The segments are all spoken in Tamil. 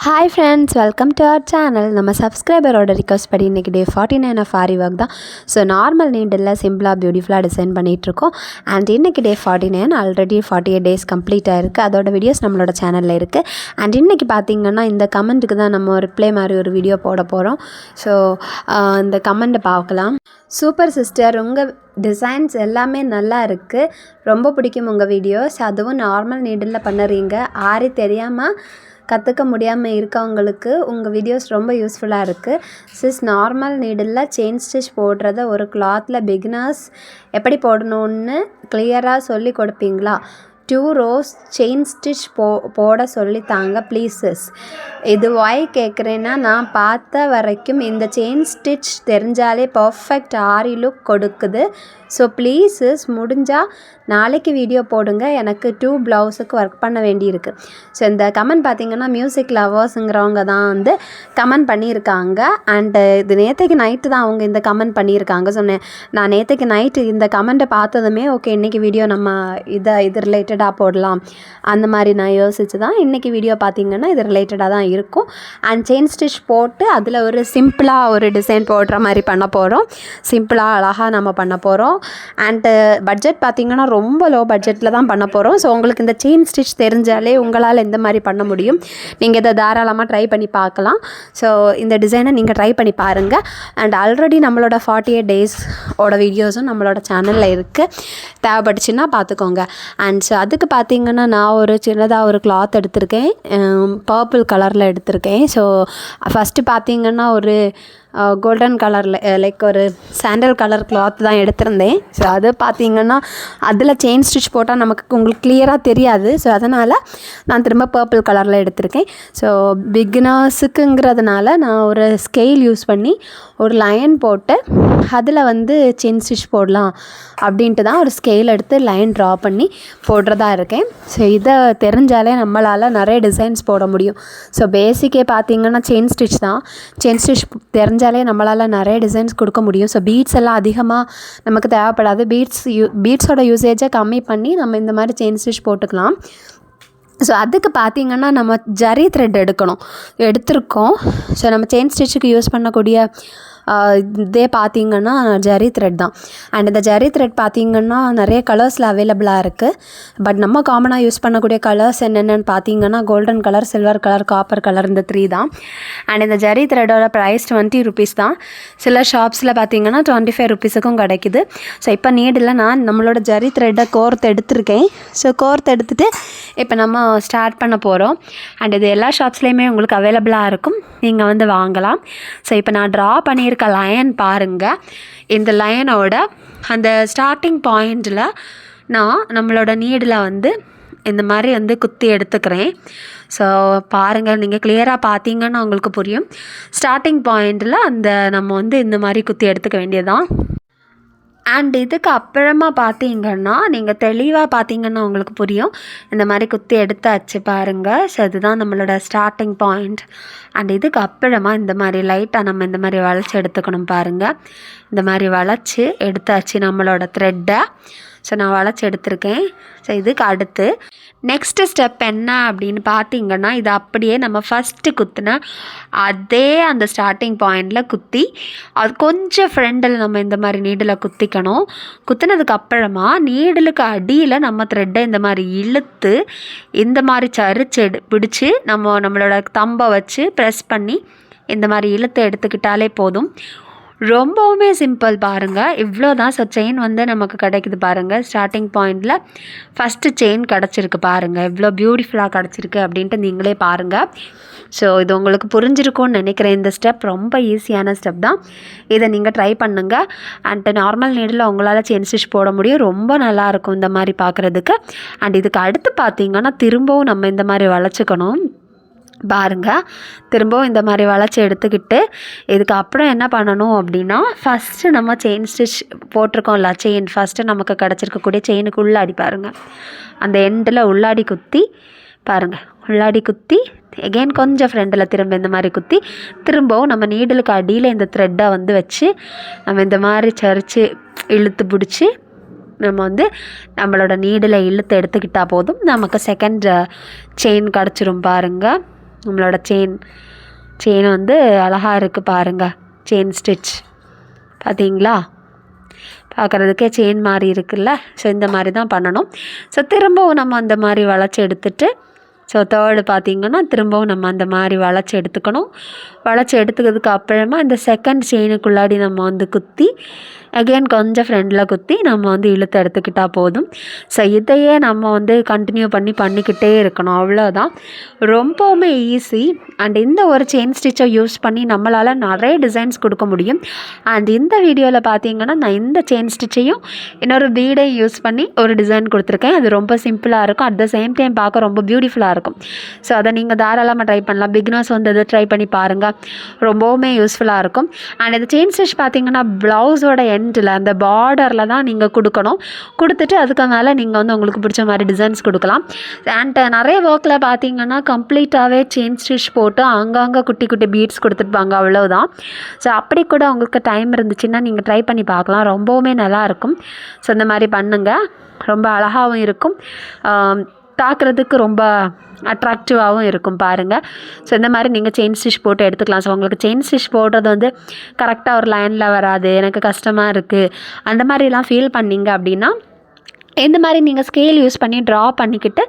Hi friends, welcome to our channel. நம்ம சப்ஸ்கிரைபரோட ரிக்வஸ்ட் படி இன்றைக்கி டே 49 ஆஃப் ஆரி ஒர்க் தான். ஸோ நார்மல் நீடில் சிம்பிளாக பியூட்டிஃபுல்லாக டிசைன் பண்ணிகிட்ருக்கோம். அண்ட் இன்றைக்கி டே 49 ஆல்ரெடி 48 டேஸ் கம்ப்ளீட் ஆகிருக்கு. அதோட வீடியோஸ் நம்மளோட சேனலில் இருக்குது. அண்ட் இன்றைக்கி பார்த்திங்கன்னா இந்த கமெண்ட்டுக்கு தான் நம்ம ரிப்ளை மாதிரி ஒரு வீடியோ போட போகிறோம். ஸோ இந்த கமெண்ட்டை பார்க்கலாம். சூப்பர் சிஸ்டர், உங்கள் டிசைன்ஸ் எல்லாமே நல்லா இருக்குது, ரொம்ப பிடிக்கும் உங்கள் வீடியோஸ். அதுவும் நார்மல் நீடில் பண்ணுறீங்க. ஆரி தெரியாமல் கற்றுக்க முடியாமல் இருக்கவங்களுக்கு உங்கள் வீடியோஸ் ரொம்ப யூஸ்ஃபுல்லாக இருக்குது. Sis, normal needle chain stitch போடுறத ஒரு கிளாத்தில் பிகினர்ஸ் எப்படி போடணுன்னு கிளியராக சொல்லி கொடுப்பீங்களா? 2 rows செயின் ஸ்டிச் போட சொல்லித்தாங்க ப்ளீஸ் சிஸ். இது வாய் கேட்குறேன்னா, நான் பார்த்த வரைக்கும் இந்த செயின் ஸ்டிச் தெரிஞ்சாலே பர்ஃபெக்ட் ஆரி லுக் கொடுக்குது. ஸோ ப்ளீஸ் சிஸ், முடிஞ்சால் நாளைக்கு வீடியோ போடுங்க. எனக்கு 2 ப்ளவுஸுக்கு ஒர்க் பண்ண வேண்டியிருக்கு. ஸோ இந்த கமெண்ட் பார்த்திங்கன்னா மியூசிக் லவர்ஸுங்கிறவங்க தான் வந்து கமெண்ட் பண்ணியிருக்காங்க. அண்டு இது நேற்றுக்கு நைட்டு தான் அவங்க இந்த கமெண்ட் பண்ணியிருக்காங்க. ஸோ நான் நேற்றுக்கு நைட்டு இந்த கமெண்ட்டை பார்த்ததுமே ஓகே, இன்றைக்கி வீடியோ நம்ம இது ரிலேட்டடாக போடலாம் அந்த மாதிரி நான் யோசிச்சு தான் இன்றைக்கி வீடியோ பார்த்திங்கன்னா இது ரிலேட்டடாக தான் இருக்கும். அண்ட் செயின் ஸ்டிச் போட்டு அதில் ஒரு சிம்பிளாக ஒரு டிசைன் போடுற மாதிரி பண்ண போகிறோம். சிம்பிளாக அழகாக நம்ம பண்ண போகிறோம். அண்டு பட்ஜெட் பார்த்திங்கன்னா ரொம்ப லோ பட்ஜெட்டில் தான் பண்ண போகிறோம். ஸோ உங்களுக்கு இந்த செயின் ஸ்டிச் தெரிஞ்சாலே உங்களால் இந்த மாதிரி பண்ண முடியும். நீங்கள் இதை தாராளமாக ட்ரை பண்ணி பார்க்கலாம். ஸோ இந்த டிசைனை நீங்கள் ட்ரை பண்ணி பாருங்கள். அண்ட் ஆல்ரெடி நம்மளோட 48 days ஓட வீடியோஸும் நம்மளோட சேனலில் இருக்குது, தேவைப்பட்டுச்சுன்னா பார்த்துக்கோங்க. அண்ட் ஸோ அதுக்கு பார்த்திங்கன்னா நான் ஒரு சின்னதாக ஒரு கிளாத் எடுத்திருக்கேன், பர்பிள் கலரில் எடுத்திருக்கேன். ஸோ ஃபஸ்ட்டு பார்த்திங்கன்னா ஒரு கோல்டன் கலரில் லைக் ஒரு சாண்டல் கலர் கிளாத் தான் எடுத்திருந்தேன். ஸோ அது பார்த்திங்கன்னா அதில் செயின் ஸ்டிச் போட்டால் உங்களுக்கு கிளியராக தெரியாது. ஸோ அதனால் நான் திரும்ப பர்பிள் கலரில் எடுத்திருக்கேன். ஸோ பிகினர்ஸுக்குங்கிறதுனால நான் ஒரு ஸ்கெயில் யூஸ் பண்ணி ஒரு லைன் போட்டு அதில் வந்து செயின் ஸ்டிச் போடலாம் அப்படின்ட்டு தான் ஒரு ஸ்கெயில் எடுத்து லைன் ட்ரா பண்ணி போடுறதா இருக்கேன். ஸோ இதை தெரிஞ்சாலே நம்மளால் நிறைய டிசைன்ஸ் போட முடியும். ஸோ பேசிக்கே பார்த்திங்கன்னா செயின் ஸ்டிச் தான். செயின் ஸ்டிச் தெரிஞ்சாலே நம்மளால் நிறைய டிசைன்ஸ் கொடுக்க முடியும். ஸோ பீட்ஸ் எல்லாம் அதிகமாக நமக்கு தேவைப்படாது. பீட்ஸோட யூசேஜை கம்மி பண்ணி நம்ம இந்த மாதிரி செயின் ஸ்டிச் போட்டுக்கலாம். ஸோ அதுக்கு பார்த்திங்கன்னா நம்ம ஜரி த்ரெட் எடுத்திருக்கோம். ஸோ நம்ம செயின் ஸ்டிச்சுக்கு யூஸ் பண்ணக்கூடிய இதே பார்த்திங்கன்னா ஜரி த்ரெட் தான். அண்ட் இந்த ஜரி த்ரெட் பார்த்திங்கன்னா நிறைய கலர்ஸில் அவைலபிளாக இருக்குது. பட் நம்ம காமனாக யூஸ் பண்ணக்கூடிய கலர்ஸ் என்னென்னு பார்த்திங்கன்னா golden colour, silver colour, copper colour, இந்த 3 தான். அண்ட் இந்த ஜரி த்ரெட்டோட ப்ரைஸ் 20 rupees தான். சில ஷாப்ஸில் பார்த்திங்கன்னா 25 rupeesக்கும் கிடைக்குது. ஸோ இப்போ நீடில் நான் நம்மளோட ஜரி த்ரெட்டை கோர்த்து எடுத்திருக்கேன். ஸோ கோர்த்து எடுத்துகிட்டு இப்போ நம்ம ஸ்டார்ட் பண்ண போகிறோம். அண்ட் இது எல்லா ஷாப்ஸ்லேயுமே உங்களுக்கு அவைலபிளாக இருக்கும், நீங்கள் வந்து வாங்கலாம். ஸோ இப்போ நான் ட்ரா பண்ணியிருக்க லைன் பாருங்கள். இந்த லைனோட அந்த ஸ்டார்டிங் பாயிண்டில் நான் நம்மளோட நீடில் வந்து இந்த மாதிரி வந்து குத்தி எடுத்துக்கிறேன். ஸோ பாருங்கள், நீங்கள் கிளியராக பார்த்தீங்கன்னா உங்களுக்கு புரியும். ஸ்டார்டிங் பாயிண்டில் நம்ம வந்து இந்த மாதிரி குத்தி எடுத்துக்க வேண்டியதுதான். அண்ட் இதுக்கு அப்புறமா பார்த்திங்கன்னா நீங்கள் தெளிவாக பார்த்திங்கன்னா உங்களுக்கு புரியும். இந்த மாதிரி குத்தி எடுத்தாச்சு பாருங்கள். ஸோ இதுதான் நம்மளோட ஸ்டார்டிங் பாயிண்ட். அண்ட் இதுக்கு அப்புறமா இந்த மாதிரி லைட்டாக நம்ம இந்த மாதிரி வளைச்சி எடுத்துக்கணும் பாருங்கள். இந்த மாதிரி வளைச்சி எடுத்தாச்சு நம்மளோட த்ரெட்டை. ஸோ நான் வளைச்சி எடுத்திருக்கேன். ஸோ இதுக்கு அடுத்து நெக்ஸ்ட்டு ஸ்டெப் என்ன அப்படின்னு பார்த்திங்கன்னா, இது அப்படியே நம்ம ஃபஸ்ட்டு குத்தின அதே அந்த ஸ்டார்டிங் பாயிண்டில் குத்தி அது கொஞ்சம் ஃப்ரெண்டில் நம்ம இந்த மாதிரி நீடில் குத்திக்கணும். குத்தினதுக்கு அப்புறமா நீடலுக்கு அடியில் நம்ம த்ரெட்டை இந்த மாதிரி இழுத்து இந்த மாதிரி சரிச்சு பிடிச்சி நம்மளோட தம்பை வச்சு ப்ரெஸ் பண்ணி இந்த மாதிரி இழுத்து எடுத்துக்கிட்டாலே போதும். ரொம்பவுமே சிம்பிள் பாருங்கள், இவ்வளோ தான். ஸோ செயின் வந்து நமக்கு கிடைக்குது பாருங்கள். ஸ்டார்டிங் பாயிண்டில் ஃபஸ்ட்டு செயின் கிடச்சிருக்கு பாருங்கள், இவ்வளோ பியூட்டிஃபுல்லாக கிடச்சிருக்கு அப்படின்ட்டு நீங்களே பாருங்கள். ஸோ இது உங்களுக்கு புரிஞ்சிருக்கும்னு நினைக்கிறேன். இந்த ஸ்டெப் ரொம்ப ஈஸியான ஸ்டெப் தான். இதை நீங்கள் ட்ரை பண்ணுங்கள். அண்ட் நார்மல் நீடில் உங்களால் செயின் ஸ்டிச் போட முடியும். ரொம்ப நல்லாயிருக்கும் இந்த மாதிரி பார்க்குறதுக்கு. அண்ட் இதுக்கு அடுத்து பார்த்திங்கன்னா திரும்பவும் நம்ம இந்த மாதிரி வளைச்சிக்கணும் பாருங்கள். திரும்பவும் இந்த மாதிரி வளைச்சி எடுத்துக்கிட்டு இதுக்கு அப்புறம் என்ன பண்ணணும் அப்படின்னா, ஃபஸ்ட்டு நம்ம செயின் ஸ்டிச் போட்டிருக்கோம்ல, செயின் ஃபஸ்ட்டு நமக்கு கிடச்சிருக்கக்கூடிய செயினுக்கு உள்ளாடி பாருங்கள், அந்த எண்டில் உள்ளாடி குத்தி பாருங்கள், உள்ளாடி குத்தி எகெயின் கொஞ்சம் ஃப்ரெண்டில் திரும்ப இந்த மாதிரி குத்தி திரும்பவும் நம்ம நீடலுக்கு அடியில் இந்த த்ரெட்டை வந்து வச்சு நம்ம இந்த மாதிரி சரித்து இழுத்து பிடிச்சி நம்ம வந்து நம்மளோட நீடில் இழுத்து எடுத்துக்கிட்டால் போதும், நமக்கு செகண்ட் செயின் கிடச்சிரும் பாருங்கள். நம்மளோட செயின் வந்து அழகாக இருக்குது பாருங்கள். செயின் ஸ்டிச் பார்த்தீங்களா, பார்க்குறதுக்கே செயின் மாதிரி இருக்குல்ல. ஸோ இந்த மாதிரி தான் பண்ணணும். ஸோ திரும்பவும் நம்ம அந்த மாதிரி வளைச்சி எடுத்துகிட்டு, ஸோ தேர்டு பார்த்திங்கன்னா திரும்பவும் நம்ம அந்த மாதிரி வளைச்சி எடுத்துக்கணும். வளைச்சி எடுத்துக்கிறதுக்கு அப்புறமா இந்த செகண்ட் செயினுக்குள்ளாடி நம்ம வந்து குத்தி அகெயின் கொஞ்சம் ஃப்ரெண்டில் குத்தி நம்ம வந்து இழுத்து எடுத்துக்கிட்டால் போதும். ஸோ இதையே நம்ம வந்து கண்டினியூ பண்ணிக்கிட்டே இருக்கணும். அவ்வளோதான், ரொம்பவுமே ஈஸி. அண்ட் இந்த ஒரு செயின் ஸ்டிச்சை யூஸ் பண்ணி நம்மளால் நிறைய டிசைன்ஸ் கொடுக்க முடியும். அண்ட் இந்த வீடியோவில் பார்த்தீங்கன்னா நான் இந்த செயின் ஸ்டிச்சையும் இன்னொரு பீடையும் யூஸ் பண்ணி ஒரு டிசைன் கொடுத்துருக்கேன். அது ரொம்ப சிம்பிளாக இருக்கும், அட் த சேம் டைம் பார்க்க ரொம்ப பியூட்டிஃபுல்லாக இருக்கும். ஸோ அதை நீங்கள் தாராளமாக ட்ரை பண்ணலாம். பிகினர்ஸ் வந்து இதை ட்ரை பண்ணி பாருங்கள், ரொம்பவுமே யூஸ்ஃபுல்லாக இருக்கும். அண்ட் இந்த செயின் ஸ்டிச் பார்த்தீங்கன்னா ப்ளவுஸோட எண்டில் அந்த பார்டரில் தான் நீங்கள் கொடுத்துட்டு அதுக்கு மேலே நீங்கள் வந்து உங்களுக்கு பிடிச்ச மாதிரி டிசைன்ஸ் கொடுக்கலாம். அண்ட் நிறைய ஒர்க்கில் பார்த்தீங்கன்னா கம்ப்ளீட்டாகவே செயின் ஸ்டிச் போட்டு அங்கங்கே குட்டி குட்டி பீட்ஸ் கொடுத்துருப்பாங்க, அவ்வளோதான். ஸோ அப்படி கூட உங்களுக்கு டைம் இருந்துச்சுன்னா நீங்கள் ட்ரை பண்ணி பார்க்கலாம், ரொம்பவுமே நல்லாயிருக்கும். ஸோ இந்த மாதிரி பண்ணுங்கள், ரொம்ப அழகாகவும் இருக்கும், பார்க்குறதுக்கு ரொம்ப அட்ராக்டிவாகவும் இருக்கும் பாருங்கள். ஸோ இந்த மாதிரி நீங்கள் செயின் ஸ்டிச் போட்டு எடுத்துக்கலாம். ஸோ உங்களுக்கு செயின் ஸ்டிச் போடுறது வந்து கரெக்டாக ஒரு லைனில் வராது, எனக்கு கஷ்டமாக இருக்குது, அந்த மாதிரிலாம் ஃபீல் பண்ணிங்க அப்படின்னா இந்த மாதிரி நீங்கள் ஸ்கேல் யூஸ் பண்ணி ட்ரா பண்ணிக்கிட்டு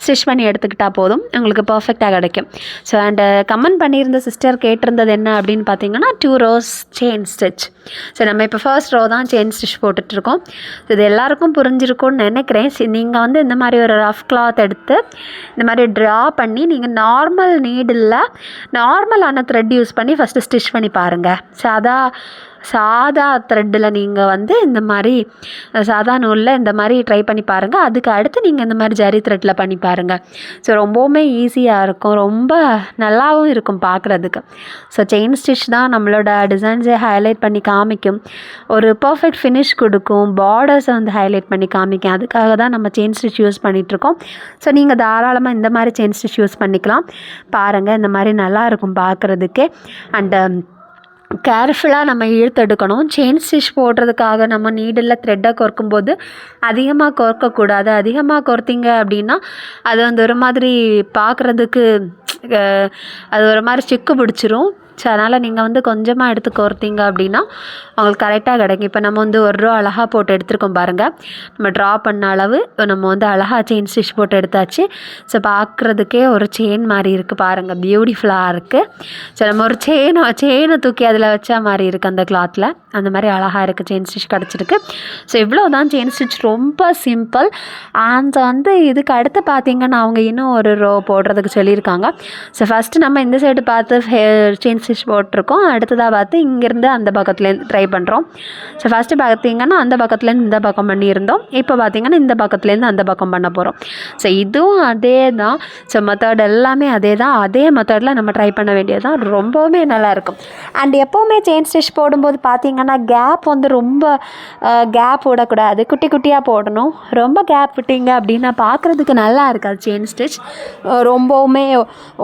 ஸ்டிச் பண்ணி எடுத்துக்கிட்டால் போதும், உங்களுக்கு பர்ஃபெக்டாக கிடைக்கும். ஸோ அண்டு கமெண்ட் பண்ணியிருந்த சிஸ்டர் கேட்டிருந்தது என்ன அப்படின்னு பார்த்தீங்கன்னா 2 rows செயின் ஸ்டிச். ஸோ நம்ம இப்போ ஃபர்ஸ்ட் ரோ தான் செயின் ஸ்டிச் போட்டுட்ருக்கோம். இது எல்லாருக்கும் புரிஞ்சிருக்கும்னு நினைக்கிறேன். நீங்கள் வந்து இந்த மாதிரி ஒரு ரஃப் கிளாத் எடுத்து இந்த மாதிரி ட்ரா பண்ணி நீங்கள் நார்மல் நீடில் நார்மலான த்ரெட் யூஸ் பண்ணி ஃபஸ்ட்டு ஸ்டிச் பண்ணி பாருங்கள். சாதா த்ரெட்டில் நீங்கள் வந்து இந்த மாதிரி சாதா நூலில் இந்த மாதிரி ட்ரை பண்ணி பாருங்கள். அதுக்கு அடுத்து நீங்கள் இந்த மாதிரி ஜரி த்ரெட்டில் பண்ணி பாருங்கள். ஸோ ரொம்பவுமே ஈஸியாக இருக்கும், ரொம்ப நல்லாவும் இருக்கும் பார்க்குறதுக்கு. ஸோ செயின் ஸ்டிச் தான் நம்மளோட டிசைன்ஸை ஹைலைட் பண்ணி காமிக்கும், ஒரு பர்ஃபெக்ட் ஃபினிஷ் கொடுக்கும், பார்டர்ஸை வந்து ஹைலைட் பண்ணி காமிக்கும். அதுக்காக தான் நம்ம செயின் ஸ்டிச் யூஸ் பண்ணிகிட்ருக்கோம். ஸோ நீங்கள் தாராளமாக இந்த மாதிரி செயின் ஸ்டிச் யூஸ் பண்ணிக்கலாம். பாருங்கள், இந்த மாதிரி நல்லாயிருக்கும் பார்க்குறதுக்கு. அண்டு கேர்ஃபுல்லாக நம்ம இழுத்தெடுக்கணும். செயின் ஸ்டிச் போடுறதுக்காக நம்ம நீடில் த்ரெட்டை கோர்க்கும்போது அதிகமாக கோர்க்கக்கூடாது. அதிகமாக கோர்த்திங்க அப்படின்னா அது வந்து ஒரு மாதிரி பார்க்குறதுக்கு அது ஒரு மாதிரி சிக்கு பிடிச்சிரும். ஸோ அதனால் நீங்கள் வந்து கொஞ்சமாக எடுத்து கோர்த்திங்க அப்படின்னா அவங்களுக்கு கரெக்டாக கிடைக்கும். இப்போ நம்ம வந்து ஒரு ரோ அழகாக போட்டு எடுத்துருக்கோம் பாருங்கள், நம்ம ட்ரா பண்ண அளவு நம்ம வந்து அழகாக செயின் ஸ்டிச் போட்டு எடுத்தாச்சு. ஸோ பார்க்குறதுக்கே ஒரு செயின் மாதிரி இருக்குது பாருங்கள், பியூட்டிஃபுல்லாக இருக்குது. ஸோ நம்ம ஒரு செயினை தூக்கி அதில் வச்சா மாதிரி இருக்குது அந்த கிளாத்தில், அந்த மாதிரி அழகாக இருக்குது, செயின் ஸ்டிச் கிடச்சிருக்கு. ஸோ இவ்வளோ தான் செயின் ஸ்டிச், ரொம்ப சிம்பிள். அண்ட் வந்து இதுக்கு அடுத்து பார்த்திங்கன்னா அவங்க இன்னும் ஒரு ரோ போடுறதுக்கு சொல்லியிருக்காங்க. ஸோ ஃபஸ்ட்டு நம்ம இந்த சைடு பார்த்து செயின் ஸ்டிச் போட்டிருக்கோம், அடுத்ததாக பார்த்து இங்கேருந்து அந்த பக்கத்துலேருந்து ட்ரை பண்ணுறோம். ஸோ ஃபஸ்ட்டு பார்த்திங்கன்னா அந்த பக்கத்துலேருந்து இந்த பக்கம் பண்ணியிருந்தோம், இப்போ பார்த்திங்கன்னா இந்த பக்கத்துலேருந்து அந்த பக்கம் பண்ண போகிறோம். ஸோ இதுவும் அதே தான். ஸோ மெத்தட் எல்லாமே அதே தான், அதே மெத்தடில் நம்ம ட்ரை பண்ண வேண்டியது தான், ரொம்பவுமே நல்லாயிருக்கும். அண்ட் எப்போவுமே செயின் ஸ்டிச் போடும்போது பார்த்திங்கன்னா கேப் வந்து ரொம்ப கேப் விடக்கூடாது, குட்டி குட்டியாக போடணும். ரொம்ப கேப் விட்டிங்க அப்படின்னா பார்க்குறதுக்கு நல்லா இருக்காது. செயின் ஸ்டிச் ரொம்பவுமே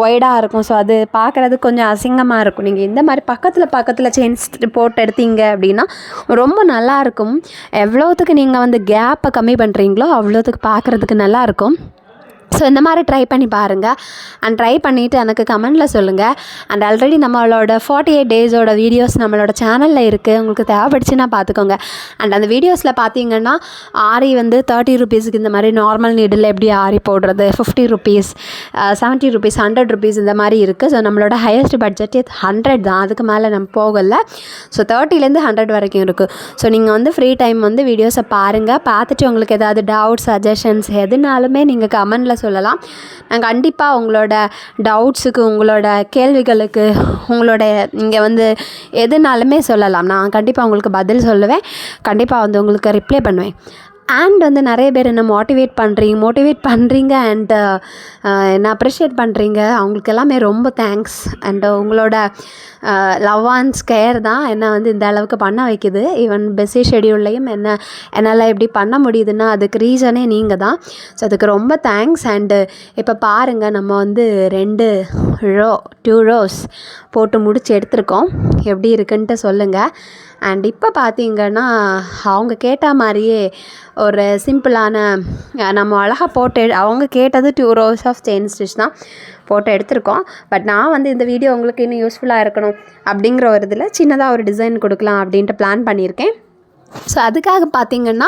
ஒய்டாக இருக்கும், ஸோ அது பார்க்குறதுக்கு கொஞ்சம் அசிங்கமாக இருக்கும். நீங்கள் இந்த மாதிரி பக்கத்தில் செயின் போட்டு எடுத்தீங்க அப்படின்னா ரொம்ப நல்லாயிருக்கும். எவ்வளோத்துக்கு நீங்கள் வந்து கேப்பை கம்மி பண்ணுறீங்களோ அவ்வளோத்துக்கு பார்க்குறதுக்கு நல்லாயிருக்கும். ஸோ இந்த மாதிரி ட்ரை பண்ணி பாருங்கள். அண்ட் ட்ரை பண்ணிவிட்டு எனக்கு கமெண்டில் சொல்லுங்கள். அண்ட் ஆல்ரெடி நம்மளோட 48 டேஸோட வீடியோஸ் நம்மளோட சேனலில் இருக்குது, உங்களுக்கு தேவைப்படுச்சுன்னா பார்த்துக்கோங்க. அண்ட் அந்த வீடியோஸில் பார்த்தீங்கன்னா ஆரி வந்து 30 ரூபீஸுக்கு இந்த மாதிரி நார்மல் நீடில் எப்படி ஆரி போடுறது, 50 ரூபீஸ், 70 ரூபீஸ், 100 ரூபீஸ் இந்த மாதிரி இருக்குது. ஸோ நம்மளோட ஹையஸ்ட் பட்ஜெட் 100 தான், அதுக்கு மேலே நம்ம போகலை. ஸோ 30லேருந்து 100 வரைக்கும் இருக்குது. ஸோ நீங்கள் வந்து ஃப்ரீ டைம் வந்து வீடியோஸை பாருங்கள், பார்த்துட்டு உங்களுக்கு ஏதாவது டவுட்ஸ், சஜஷன்ஸ் எதுனாலுமே நீங்கள் கமெண்டில் சொல்லலாம். நான் கண்டிப்பாக உங்களோட டவுட்ஸுக்கு, உங்களோட கேள்விகளுக்கு, உங்களோட இங்கே வந்து எதுனாலுமே சொல்லலாம். நான் கண்டிப்பாக உங்களுக்கு பதில் சொல்லுவேன், கண்டிப்பாக வந்து உங்களுக்கு ரிப்ளை பண்ணுவேன். அண்ட் வந்து நிறைய பேர் என்ன மோட்டிவேட் பண்ணுறீங்க அண்ட் என்ன அப்ரிஷியேட் பண்ணுறீங்க, அவங்களுக்கு எல்லாமே ரொம்ப தேங்க்ஸ். அண்ட் உங்களோட லவ் அண்ட் கேர் தான் என்னை வந்து இந்த அளவுக்கு பண்ண வைக்குது. ஈவன் பிஸி ஷெடியூல்லையும் என்னால் எப்படி பண்ண முடியுதுன்னா அதுக்கு ரீசனே நீங்கள் தான். ஸோ அதுக்கு ரொம்ப தேங்க்ஸ். அண்டு இப்போ பாருங்கள், நம்ம வந்து 2 rows போட்டு முடிச்சு எடுத்திருக்கோம். எப்படி இருக்குன்ட்டு சொல்லுங்கள். அண்ட் இப்போ பார்த்திங்கன்னா அவங்க கேட்ட மாதிரியே ஒரு சிம்பிளான நம்ம அழகாக போட்டு அவங்க கேட்டது 2 rows ஆஃப் செயின் ஸ்டிச் தான் போட்டு எடுத்திருக்கோம். பட் நான் வந்து இந்த வீடியோ உங்களுக்கு இன்னும் யூஸ்ஃபுல்லாக இருக்கணும் அப்படிங்கிற ஒரு இதில் சின்னதாக ஒரு டிசைன் கொடுக்கலாம் அப்படின்ட்டு பிளான் பண்ணியிருக்கேன். ஸோ அதுக்காக பார்த்திங்கன்னா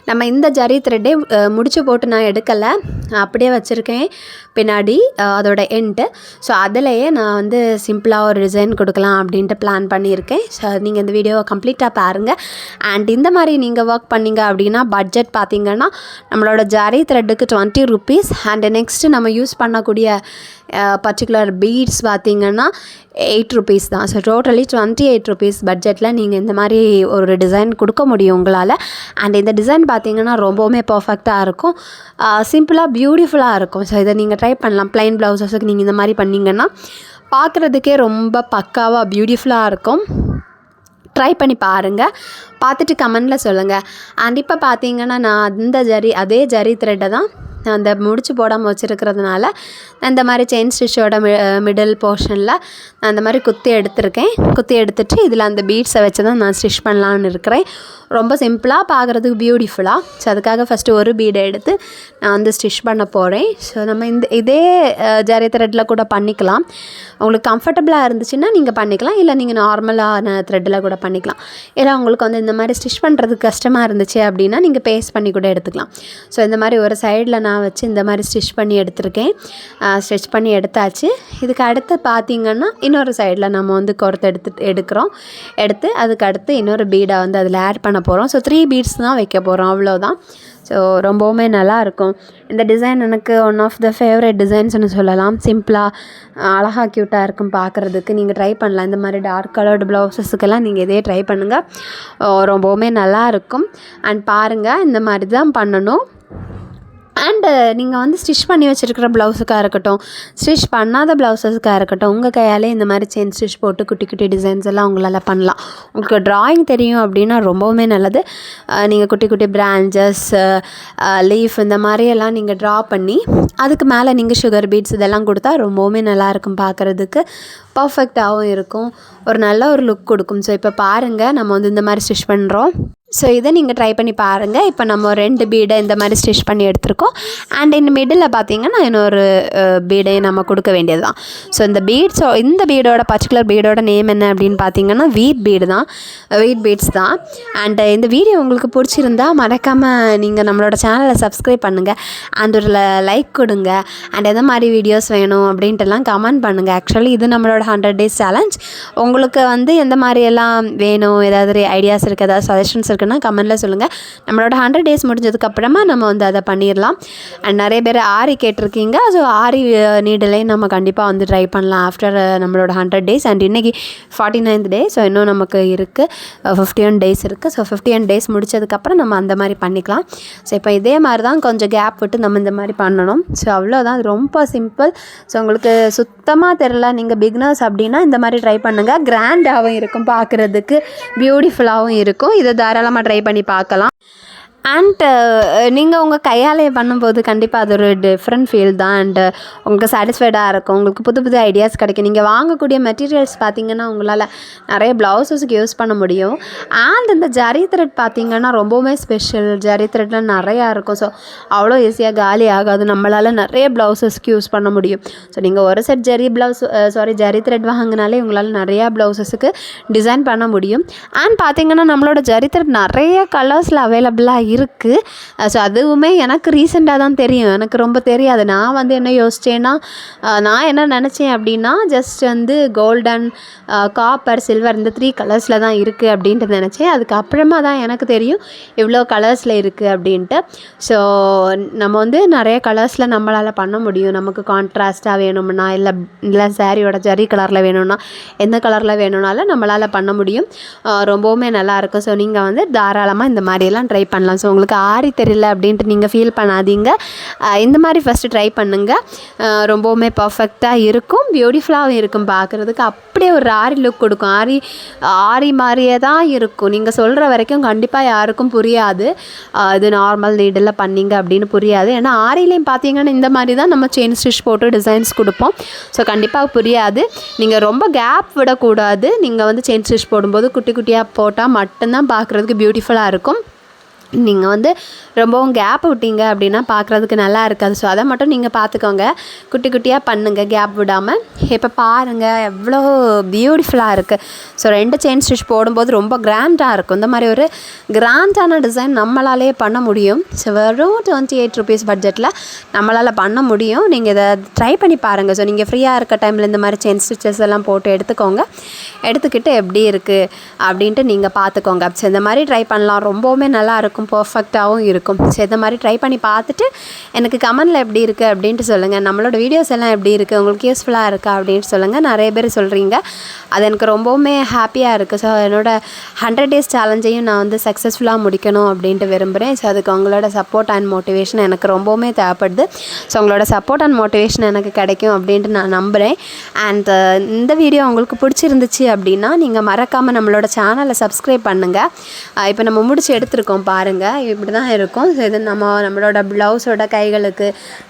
நம்ம இந்த ஜரி த்ரெட்டே முடிச்சு போட்டு நான் எடுக்கலை, அப்படியே வச்சுருக்கேன் பின்னாடி அதோட எண்டு. ஸோ அதிலையே நான் வந்து சிம்பிளாக ஒரு டிசைன் கொடுக்கலாம் அப்படின்ட்டு பிளான் பண்ணியிருக்கேன். ஸோ நீங்கள் இந்த வீடியோவை கம்ப்ளீட்டாக பாருங்கள். அண்ட் இந்த மாதிரி நீங்கள் ஒர்க் பண்ணிங்க அப்படின்னா பட்ஜெட் பார்த்திங்கன்னா நம்மளோட ஜரி த்ரெட்டுக்கு 20 rupees. அண்டு நெக்ஸ்ட்டு நம்ம யூஸ் பண்ணக்கூடிய பர்டிகுலர் பீட்ஸ் பார்த்திங்கன்னா 8 rupees தான். ஸோ டோட்டலி 28 rupees பட்ஜெட்டில் நீங்கள் இந்த மாதிரி ஒரு டிசைன் கொடுக்க முடியும் உங்களால். அண்ட் இந்த டிசைன் பார்த்திங்கன்னா ரொம்பவுமே பர்ஃபெக்டாக இருக்கும், சிம்பிளாக பியூட்டிஃபுல்லாக இருக்கும். ஸோ இதை நீங்கள் ட்ரை பண்ணலாம். ப்ளைன் ப்ளவுஸஸுக்கு நீங்கள் இந்த மாதிரி பண்ணிங்கன்னா பார்க்குறதுக்கே ரொம்ப பக்காவாக பியூட்டிஃபுல்லாக இருக்கும். ட்ரை பண்ணி பாருங்கள், பார்த்துட்டு கமெண்டில் சொல்லுங்கள். அண்ட் இப்போ பார்த்திங்கன்னா நான் அதே ஜரி த்ரெட்டை தான் நான் அந்த முடிச்சு போடாமல் வச்சுருக்கிறதுனால இந்த மாதிரி செயின் ஸ்டிச்சோட மிடில் போர்ஷனில் நான் அந்த மாதிரி குத்தி எடுத்துட்டு இதில் அந்த பீட்ஸை வச்சு தான் நான் ஸ்டிச் பண்ணலான்னு இருக்கிறேன். ரொம்ப சிம்பிளாக பார்க்குறதுக்கு பியூட்டிஃபுல்லாக. ஸோ அதுக்காக ஃபஸ்ட்டு ஒரு பீடை எடுத்து நான் வந்து ஸ்டிச் பண்ண போகிறேன். ஸோ நம்ம இதே ஜரி த்ரெட்டில் கூட பண்ணிக்கலாம். உங்களுக்கு கம்ஃபர்டபுளாக இருந்துச்சுன்னா நீங்கள் பண்ணிக்கலாம், இல்லை நீங்கள் நார்மலான த்ரெட்டில் கூட பண்ணிக்கலாம். இல்லை உங்களுக்கு வந்து இந்த மாதிரி ஸ்டிச் பண்ணுறதுக்கு கஷ்டமாக இருந்துச்சு அப்படின்னா நீங்கள் பேஸ்ட் பண்ணி கூட எடுத்துக்கலாம். ஸோ இந்த மாதிரி ஒரு சைடில் நான் வச்சு இந்த மாதிரி ஸ்டிச் பண்ணி எடுத்திருக்கேன். ஸ்டிச் பண்ணி எடுத்தாச்சு. இதுக்கு அடுத்து பார்த்திங்கன்னா இன்னொரு சைடில் நம்ம வந்து கோர்த்து எடுத்து அதுக்கு அடுத்து இன்னொரு பீடை வந்து அதில் ஆட் பண்ண போகிறோம். ஸோ 3 beads தான் வைக்க போகிறோம், அவ்வளோதான். ஸோ ரொம்பவுமே நல்லாயிருக்கும் இந்த டிசைன். எனக்கு ஒன் ஆஃப் த ஃபேவரட் டிசைன்ஸ்னு சொல்லலாம். சிம்பிளாக அழகாக க்யூட்டாக இருக்கும் பார்க்குறதுக்கு. நீங்கள் ட்ரை பண்ணலாம். இந்த மாதிரி டார்க் கலர்டு ப்ளவுஸஸுக்கெல்லாம் நீங்கள் இதே ட்ரை பண்ணுங்கள், ரொம்பவுமே நல்லாயிருக்கும். அண்ட் பாருங்கள், இந்த மாதிரி தான் பண்ணணும். அண்டு நீங்கள் வந்து ஸ்டிச் பண்ணி வச்சுருக்கிற ப்ளவுஸுக்காக இருக்கட்டும், ஸ்டிச் பண்ணாத ப்ளவுஸஸுக்காக இருக்கட்டும், உங்கள் கையாலே இந்த மாதிரி செயின் ஸ்டிச் போட்டு குட்டி குட்டி டிசைன்ஸ் எல்லாம் உங்களால் பண்ணலாம். உங்களுக்கு ட்ராயிங் தெரியும் அப்படின்னா ரொம்பவுமே நல்லது. நீங்கள் குட்டி குட்டி பிரான்ச்சஸ், லீஃப் இந்த மாதிரியெல்லாம் நீங்கள் ட்ரா பண்ணி அதுக்கு மேலே நீங்கள் சுகர் பீட்ஸ் இதெல்லாம் கொடுத்தா ரொம்பவுமே நல்லாயிருக்கும், பார்க்குறதுக்கு பர்ஃபெக்டாகவும் இருக்கும், ஒரு நல்ல ஒரு லுக் கொடுக்கும். ஸோ இப்போ பாருங்கள், நம்ம வந்து இந்த மாதிரி ஸ்டிச் பண்ணுறோம். ஸோ இதை நீங்கள் ட்ரை பண்ணி பாருங்கள். இப்போ நம்ம 2 பீடை இந்த மாதிரி ஸ்டிச் பண்ணி எடுத்துருக்கோம். அண்ட் இந்த மிடில் பார்த்திங்கன்னா இன்னொரு பீடை நம்ம கொடுக்க வேண்டியது தான். ஸோ இந்த பீடோட பர்டிகுலர் பீடோட நேம் என்ன அப்படின்னு பார்த்திங்கன்னா வீட் பீட்ஸ் தான். அண்ட் இந்த வீடியோ உங்களுக்கு பிடிச்சிருந்தா மறக்காமல் நீங்கள் நம்மளோட சேனலை சப்ஸ்கிரைப் பண்ணுங்கள். அண்ட் ஒரு லைக் கொடுங்க. அண்ட் எந்த மாதிரி வீடியோஸ் வேணும் அப்படின்ட்டுலாம் கமெண்ட் பண்ணுங்கள். ஆக்சுவலி இது நம்மளோட 100 days சேலஞ்ச். உங்களுக்கு வந்து எந்த மாதிரியெல்லாம் வேணும், ஏதாவது ஐடியாஸ் இருக்குது, ஏதாவது சஜஷன்ஸ் இருக்குன்னா கமெண்ட்டில் சொல்லுங்கள். நம்மளோட 100 days முடிஞ்சதுக்கப்புறமா நம்ம வந்து அதை பண்ணிடலாம். அண்ட் நிறைய பேர் ஆரி கேட்டிருக்கீங்க. ஸோ ஆரி நீடிலையும் நம்ம கண்டிப்பாக வந்து ட்ரை பண்ணலாம் ஆஃப்டர் நம்மளோட 100 days. அண்ட் இன்றைக்கி 49th day. ஸோ இன்னும் நமக்கு இருக்குது 51 days இருக்குது. ஸோ 51 days முடித்ததுக்கப்புறம் நம்ம அந்த மாதிரி பண்ணிக்கலாம். ஸோ இப்போ இதே மாதிரி தான் கொஞ்சம் கேப் விட்டு நம்ம இந்த மாதிரி பண்ணணும். ஸோ அவ்வளோதான், ரொம்ப சிம்பிள். ஸோ உங்களுக்கு சுத்தமாக தெரில, நீங்கள் பிகினர்ஸ் அப்படின்னா இந்த மாதிரி ட்ரை பண்ணுங்கள். கிராண்டாகவும் இருக்கும், பார்க்குறதுக்கு பியூட்டிஃபுல்லாகவும் இருக்கும். இதை தாராளமாக ட்ரை பண்ணி பார்க்கலாம். அண்ட் நீங்கள் உங்கள் கையாலே பண்ணும்போது கண்டிப்பாக அது ஒரு டிஃப்ரெண்ட் ஃபீல் தான். அண்டு உங்களுக்கு சாட்டிஸ்ஃபைடாக இருக்கும், உங்களுக்கு புது புது ஐடியாஸ் கிடைக்கும். நீங்கள் வாங்கக்கூடிய மெட்டீரியல்ஸ் பார்த்திங்கன்னா உங்களால் நிறைய ப்ளவுஸஸுக்கு யூஸ் பண்ண முடியும். அண்ட் இந்த ஜரி த்ரெட் பார்த்திங்கன்னா ரொம்பவுமே ஸ்பெஷல். ஜரி த்ரெட்லாம் நிறையா இருக்கும். ஸோ அவ்வளோ ஈஸியாக காலி ஆகாது, நம்மளால் நிறைய ப்ளவுஸஸ்க்கு யூஸ் பண்ண முடியும். ஸோ நீங்கள் ஒரு செட் ஜரி த்ரெட் வாங்கினாலே உங்களால் நிறையா ப்ளவுஸஸுக்கு டிசைன் பண்ண முடியும். அண்ட் பார்த்திங்கன்னா நம்மளோட ஜரி த்ரெட் நிறைய கலர்ஸில் அவைலபிளாக இருக்குது. ஸோ அதுவுமே எனக்கு ரீசெண்டாக தான் தெரியும், எனக்கு ரொம்ப தெரியாது. நான் வந்து என்ன யோசித்தேன்னா, நான் என்ன நினச்சேன் அப்படின்னா ஜஸ்ட் வந்து கோல்டன், காப்பர், சில்வர் இந்த 3 கலர்ஸில் தான் இருக்குது அப்படின்ட்டு நினச்சேன். அதுக்கப்புறமா தான் எனக்கு தெரியும் இவ்வளோ கலர்ஸில் இருக்குது அப்படின்ட்டு. ஸோ நம்ம வந்து நிறைய கலர்ஸில் நம்மளால் பண்ண முடியும். நமக்கு கான்ட்ராஸ்ட்டாக வேணும்னா, இல்லை சாரியோட ஜரி கலரில் வேணும்னா, எந்த கலரில் வேணும்னாலும் நம்மளால் பண்ண முடியும். ரொம்பவுமே நல்லாயிருக்கும். ஸோ நீங்கள் வந்து தாராளமாக இந்த மாதிரியெல்லாம் ட்ரை பண்ணலாம். ஸோ உங்களுக்கு ஆரி தெரியல அப்படின்ட்டு நீங்கள் ஃபீல் பண்ணாதீங்க. இந்த மாதிரி ஃபஸ்ட்டு ட்ரை பண்ணுங்கள். ரொம்பவுமே பர்ஃபெக்டாக இருக்கும், பியூட்டிஃபுல்லாகவும் இருக்கும். பார்க்குறதுக்கு அப்படியே ஒரு ஆரி லுக் கொடுக்கும். ஆரி மாதிரியே தான் இருக்கும். நீங்கள் சொல்கிற வரைக்கும் கண்டிப்பாக யாருக்கும் புரியாது இது நார்மல் நீடில் பண்ணிங்க அப்படின்னு புரியாது. ஏன்னா ஆரிலையும் பார்த்தீங்கன்னா இந்த மாதிரி தான் நம்ம செயின் ஸ்டிச் போட்டு டிசைன்ஸ் கொடுப்போம். ஸோ கண்டிப்பாக புரியாது. நீங்கள் ரொம்ப கேப் விடக்கூடாது. நீங்கள் வந்து செயின் ஸ்டிச் போடும்போது குட்டி குட்டியாக போட்டால் மட்டும்தான் பார்க்குறதுக்கு பியூட்டிஃபுல்லாக இருக்கும். நீங்கள் வந்து ரொம்பவும் கேப் விட்டீங்க அப்படின்னா பார்க்குறதுக்கு நல்லா இருக்காது. ஸோ அதை மட்டும் நீங்கள் பார்த்துக்கோங்க. குட்டி குட்டியாக பண்ணுங்கள் கேப் விடாமல். இப்போ பாருங்கள் எவ்வளோ பியூட்டிஃபுல்லாக இருக்குது. ஸோ 2 செயின் ஸ்டிச் போடும்போது ரொம்ப கிராண்டாக இருக்கும். இந்த மாதிரி ஒரு கிராண்டான டிசைன் நம்மளாலே பண்ண முடியும். ஸோ வெறும் 28 ருபீஸ் பட்ஜெட்டில் நம்மளால் பண்ண முடியும். நீங்கள் இதை ட்ரை பண்ணி பாருங்கள். ஸோ நீங்கள் ஃப்ரீயாக இருக்க டைமில் இந்த மாதிரி செயின் ஸ்டிச்சஸ் எல்லாம் போட்டு எடுத்துக்கோங்க. எடுத்துக்கிட்டு எப்படி இருக்குது அப்படின்ட்டு நீங்கள் பார்த்துக்கோங்க. ஸோ இந்த மாதிரி ட்ரை பண்ணலாம். ரொம்பவுமே நல்லாயிருக்கும், பர்ஃபெக்டாகவும் இருக்கும். ஸோ இந்த மாதிரி ட்ரை பண்ணி பார்த்துட்டு எனக்கு கமெண்டில் எப்படி இருக்குது அப்படின்ட்டு சொல்லுங்கள். நம்மளோட வீடியோஸ் எல்லாம் எப்படி இருக்குது, உங்களுக்கு யூஸ்ஃபுல்லாக இருக்கா அப்படின்ட்டு சொல்லுங்கள். நிறைய பேர் சொல்கிறீங்க, அது எனக்கு ரொம்பவுமே ஹாப்பியாக இருக்குது. ஸோ என்னோடய 100 days சேலஞ்சையும் நான் வந்து சக்ஸஸ்ஃபுல்லாக முடிக்கணும் அப்படின்ட்டு விரும்புகிறேன். ஸோ அதுக்கு உங்களோட சப்போர்ட் அண்ட் மோட்டிவேஷன் எனக்கு ரொம்பவுமே தேவைப்படுது. ஸோ உங்களோட சப்போர்ட் அண்ட் மோட்டிவேஷன் எனக்கு கிடைக்கும் அப்படின்ட்டு நான் நம்புகிறேன். அண்ட் இந்த வீடியோ உங்களுக்கு பிடிச்சிருந்துச்சு அப்படின்னா நீங்கள் மறக்காமல் நம்மளோட சேனலை சப்ஸ்கிரைப் பண்ணுங்கள். இப்போ நம்ம முடிச்சு எடுத்துருக்கோம் பாருங்கள், இப்படி தான் இருக்கும். ஸோ இது நம்மளோட ப்ளவுஸோட கைகளுக்கு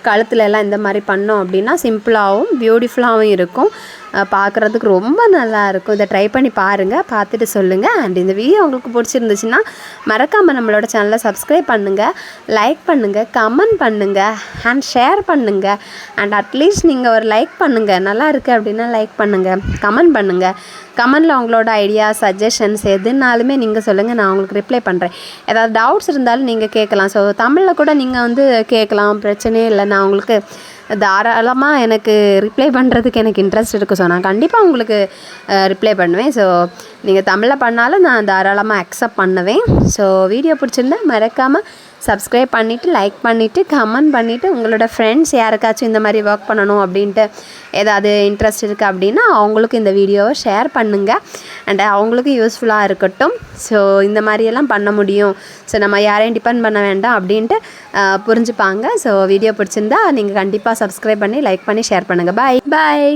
கழுத்துல எல்லாம் இந்த மாதிரி பண்ணோம் அப்படின்னா சிம்பிளாகவும் பியூட்டிஃபுல்லாகவும் இருக்கும். பார்க்குறதுக்கு ரொம்ப நல்லாயிருக்கும். இதை ட்ரை பண்ணி பாருங்கள், பார்த்துட்டு சொல்லுங்கள். அண்ட் இந்த வீடியோ உங்களுக்கு பிடிச்சிருந்துச்சுன்னா மறக்காமல் நம்மளோட சேனலை சப்ஸ்கிரைப் பண்ணுங்கள், லைக் பண்ணுங்கள், கமெண்ட் பண்ணுங்கள் அண்ட் ஷேர் பண்ணுங்கள். அண்ட் அட்லீஸ்ட் நீங்கள் ஒரு லைக் பண்ணுங்கள். நல்லா இருக்குது அப்படின்னா லைக் பண்ணுங்கள், கமெண்ட் பண்ணுங்கள். கமெண்டில் உங்களோட ஐடியா சஜஷன்ஸ் எதுனாலுமே நீங்கள் சொல்லுங்கள், நான் உங்களுக்கு ரிப்ளை பண்ணுறேன். ஏதாவது டவுட்ஸ் இருந்தாலும் நீங்கள் கேட்கலாம். ஸோ தமிழில் கூட நீங்கள் வந்து கேட்கலாம், பிரச்சனையே இல்லை. நான் உங்களுக்கு தாராளமாக எனக்கு ரிப்ளை பண்ணுறதுக்கு எனக்கு இன்ட்ரெஸ்ட் இருக்குது. ஸோ நான் கண்டிப்பாக உங்களுக்கு ரிப்ளை பண்ணுவேன். ஸோ நீங்கள் தமிழில் பண்ணாலும் நான் தாராளமாக அக்செப்ட் பண்ணுவேன். ஸோ வீடியோ பிடிச்சிருந்தா மறக்காமல் சப்ஸ்கிரைப் பண்ணிவிட்டு, லைக் பண்ணிவிட்டு, கமெண்ட் பண்ணிவிட்டு, உங்களோட ஃப்ரெண்ட்ஸ் யாருக்காச்சும் இந்த மாதிரி ஒர்க் பண்ணணும் அப்படின்ட்டு ஏதாவது இன்ட்ரெஸ்ட் இருக்குது அப்படின்னா அவங்களுக்கு இந்த வீடியோவை ஷேர் பண்ணுங்கள். அண்ட் அவங்களுக்கு யூஸ்ஃபுல்லாக இருக்கட்டும். ஸோ இந்த மாதிரியெல்லாம் பண்ண முடியும், ஸோ நம்ம யாரையும் டிபெண்ட் பண்ண வேண்டாம் அப்படின்ட்டு புரிஞ்சுப்பாங்க. ஸோ வீடியோ பிடிச்சிருந்தா நீங்கள் கண்டிப்பாக சப்ஸ்கிரைப் பண்ணி, லைக் பண்ணி, ஷேர் பண்ணுங்கள். பாய்.